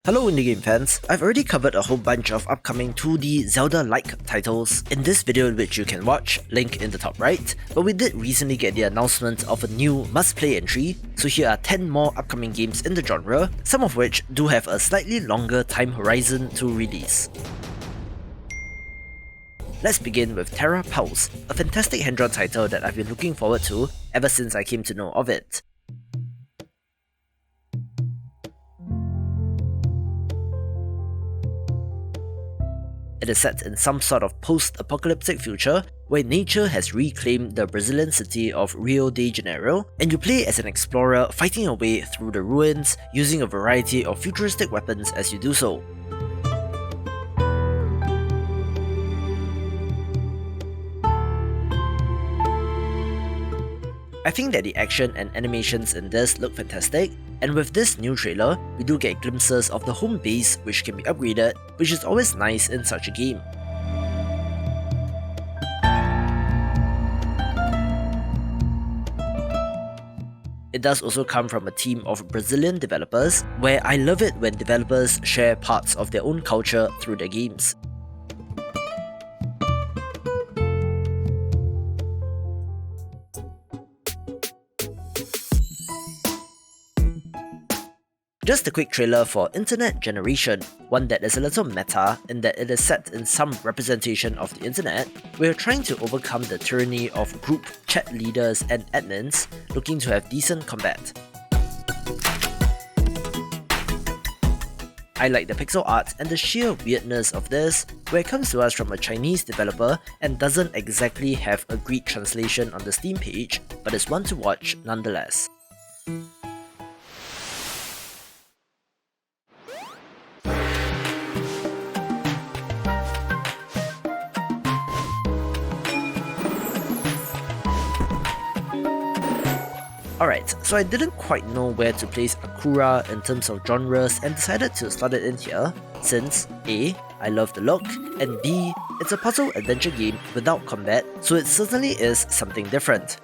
Hello indie game fans, I've already covered a whole bunch of upcoming 2D Zelda-like titles in this video which you can watch, link in the top right, but we did recently get the announcement of a new must-play entry, so here are 10 more upcoming games in the genre, some of which do have a slightly longer time horizon to release. Let's begin with Terra Pulse, a fantastic hand-drawn title that I've been looking forward to ever since I came to know of it. It is set in some sort of post-apocalyptic future where nature has reclaimed the Brazilian city of Rio de Janeiro, and you play as an explorer fighting your way through the ruins using a variety of futuristic weapons as you do so. I think that the action and animations in this look fantastic, and with this new trailer, we do get glimpses of the home base which can be upgraded, which is always nice in such a game. It does also come from a team of Brazilian developers, where I love it when developers share parts of their own culture through their games. Just a quick trailer for Internet Generation, one that is a little meta in that it is set in some representation of the internet, where you're trying to overcome the tyranny of group chat leaders and admins looking to have decent combat. I like the pixel art and the sheer weirdness of this, where it comes to us from a Chinese developer and doesn't exactly have a Greek translation on the Steam page, but is one to watch nonetheless. Alright, so I didn't quite know where to place Akurra in terms of genres and decided to slot it in here, since A, I love the look, and B, it's a puzzle adventure game without combat, so it certainly is something different.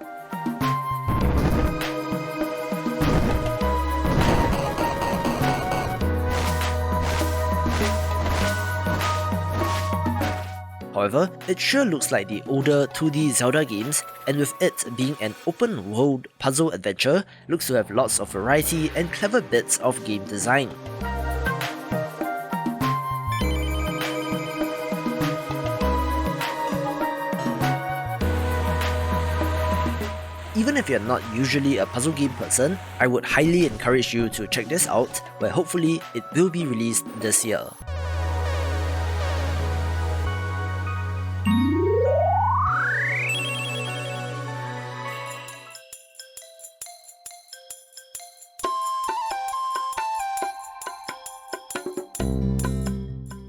However, it sure looks like the older 2D Zelda games, and with it being an open world puzzle adventure, looks to have lots of variety and clever bits of game design. Even if you're not usually a puzzle game person, I would highly encourage you to check this out, where hopefully it will be released this year.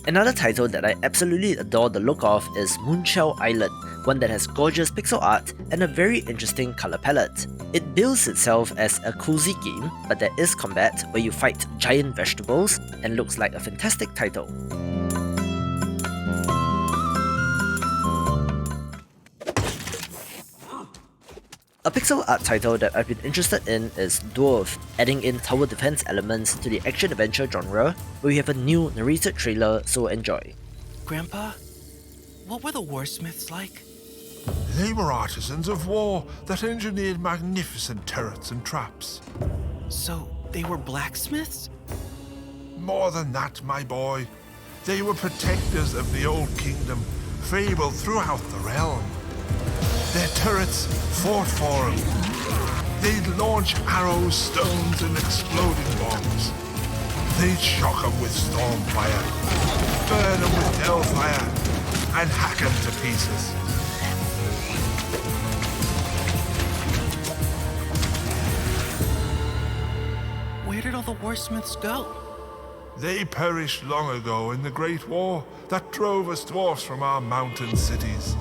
Another title that I absolutely adore the look of is Moonshell Island, one that has gorgeous pixel art and a very interesting color palette. It bills itself as a cozy game, but there is combat where you fight giant vegetables and looks like a fantastic title. A pixel art title that I've been interested in is Dwerve, adding in tower defense elements to the action-adventure genre, where we have a new narrated trailer, so enjoy. Grandpa, what were the warsmiths like? They were artisans of war that engineered magnificent turrets and traps. So, they were blacksmiths? More than that, my boy. They were protectors of the old kingdom, fabled throughout the realm. Their turrets fought for them. They'd launch arrows, stones, and exploding bombs. They'd shock them with storm fire, burn them with hellfire, and hack them to pieces. Where did all the warsmiths go? They perished long ago in the Great War that drove us dwarfs from our mountain cities.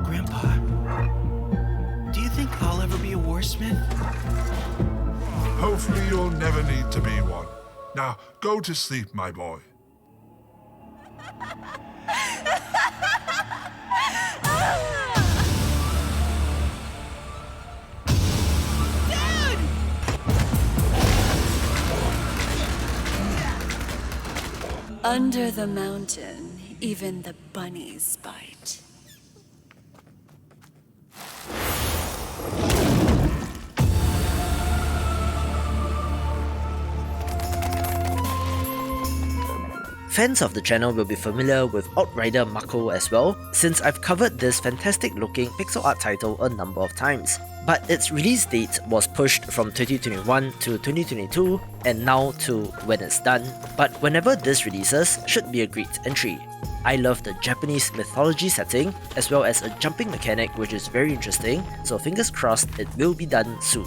Grandpa, do you think I'll ever be a warsmith? Hopefully you'll never need to be one. Now, go to sleep, my boy. Under the mountain, even the bunnies bite. Fans of the channel will be familiar with Outrider Mako as well, since I've covered this fantastic looking pixel art title a number of times. But its release date was pushed from 2021 to 2022 and now to when it's done, but whenever this releases should be a great entry. I love the Japanese mythology setting as well as a jumping mechanic which is very interesting, so fingers crossed it will be done soon.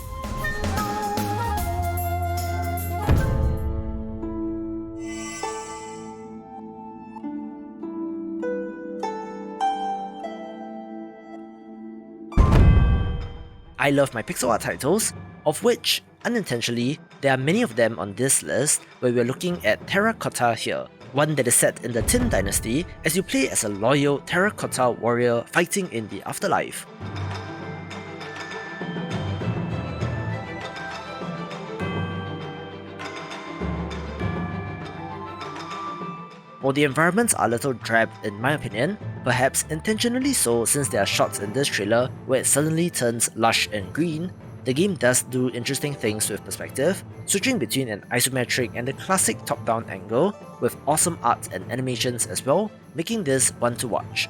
I love my pixel art titles, of which, unintentionally, there are many of them on this list where we're looking at TERRACOTTA here, one that is set in the Qin Dynasty as you play as a loyal terracotta warrior fighting in the afterlife. While the environments are a little drab in my opinion, perhaps intentionally so since there are shots in this trailer where it suddenly turns lush and green, the game does do interesting things with perspective, switching between an isometric and the classic top-down angle with awesome art and animations as well, making this one to watch.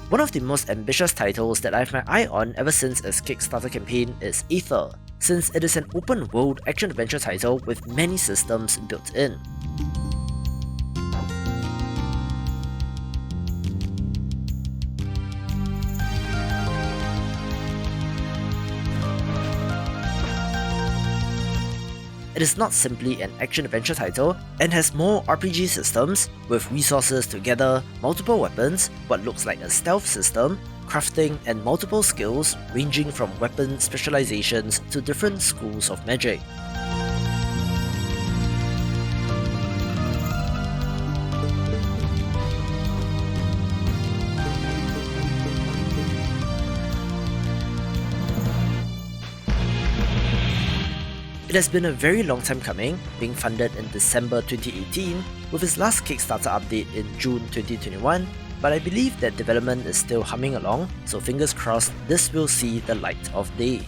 One of the most ambitious titles that I have my eye on ever since its Kickstarter campaign is Aether, since it is an open world action-adventure title with many systems built in. It is not simply an action-adventure title and has more RPG systems with resources to gather, multiple weapons, what looks like a stealth system, crafting, and multiple skills ranging from weapon specializations to different schools of magic. It has been a very long time coming, being funded in December 2018, with its last Kickstarter update in June 2021, but I believe that development is still humming along, so fingers crossed this will see the light of day.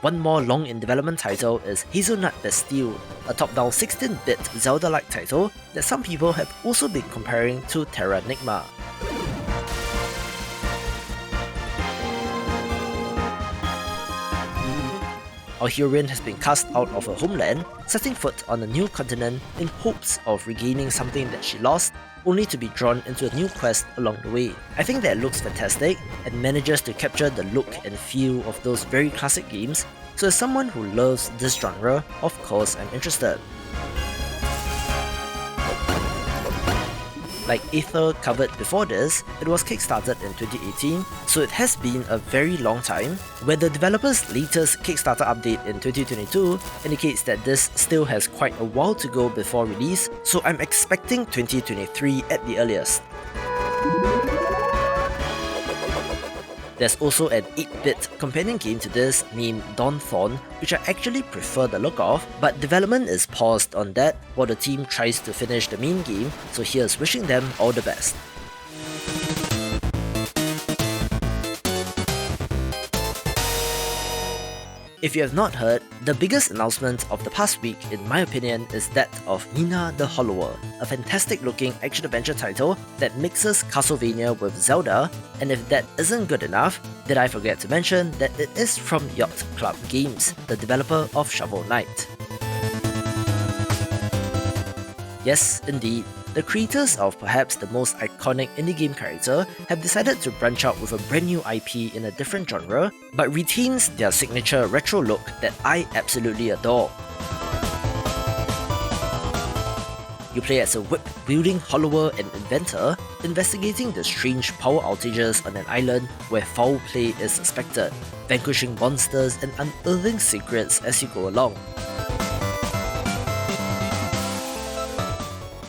One more long in development title is Hazelnut Bastille, a top-down 16-bit Zelda-like title that some people have also been comparing to Terranigma. Our heroine has been cast out of her homeland, setting foot on a new continent in hopes of regaining something that she lost, only to be drawn into a new quest along the way. I think that it looks fantastic and manages to capture the look and feel of those very classic games, so as someone who loves this genre, of course I'm interested. Like Aether covered before this, it was kickstarted in 2018, so it has been a very long time, where the developer's latest Kickstarter update in 2022 indicates that this still has quite a while to go before release, so I'm expecting 2023 at the earliest. There's also an 8-bit companion game to this named Dawnthorn, which I actually prefer the look of, but development is paused on that while the team tries to finish the main game, so here's wishing them all the best. If you have not heard, the biggest announcement of the past week in my opinion is that of Nina the Hollower, a fantastic looking action-adventure title that mixes Castlevania with Zelda, and if that isn't good enough, did I forget to mention that it is from Yacht Club Games, the developer of Shovel Knight. Yes, indeed. The creators of perhaps the most iconic indie game character have decided to branch out with a brand new IP in a different genre, but retains their signature retro look that I absolutely adore. You play as a whip-wielding hollower and inventor, investigating the strange power outages on an island where foul play is suspected, vanquishing monsters and unearthing secrets as you go along.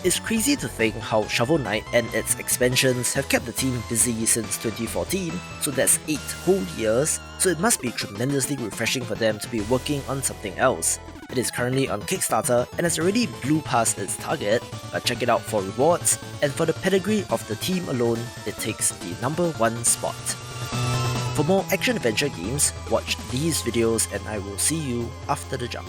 It's crazy to think how Shovel Knight and its expansions have kept the team busy since 2014, so that's 8 whole years, so it must be tremendously refreshing for them to be working on something else. It is currently on Kickstarter and has already blew past its target, but check it out for rewards, and for the pedigree of the team alone, it takes the #1 spot. For more action-adventure games, watch these videos and I will see you after the jump.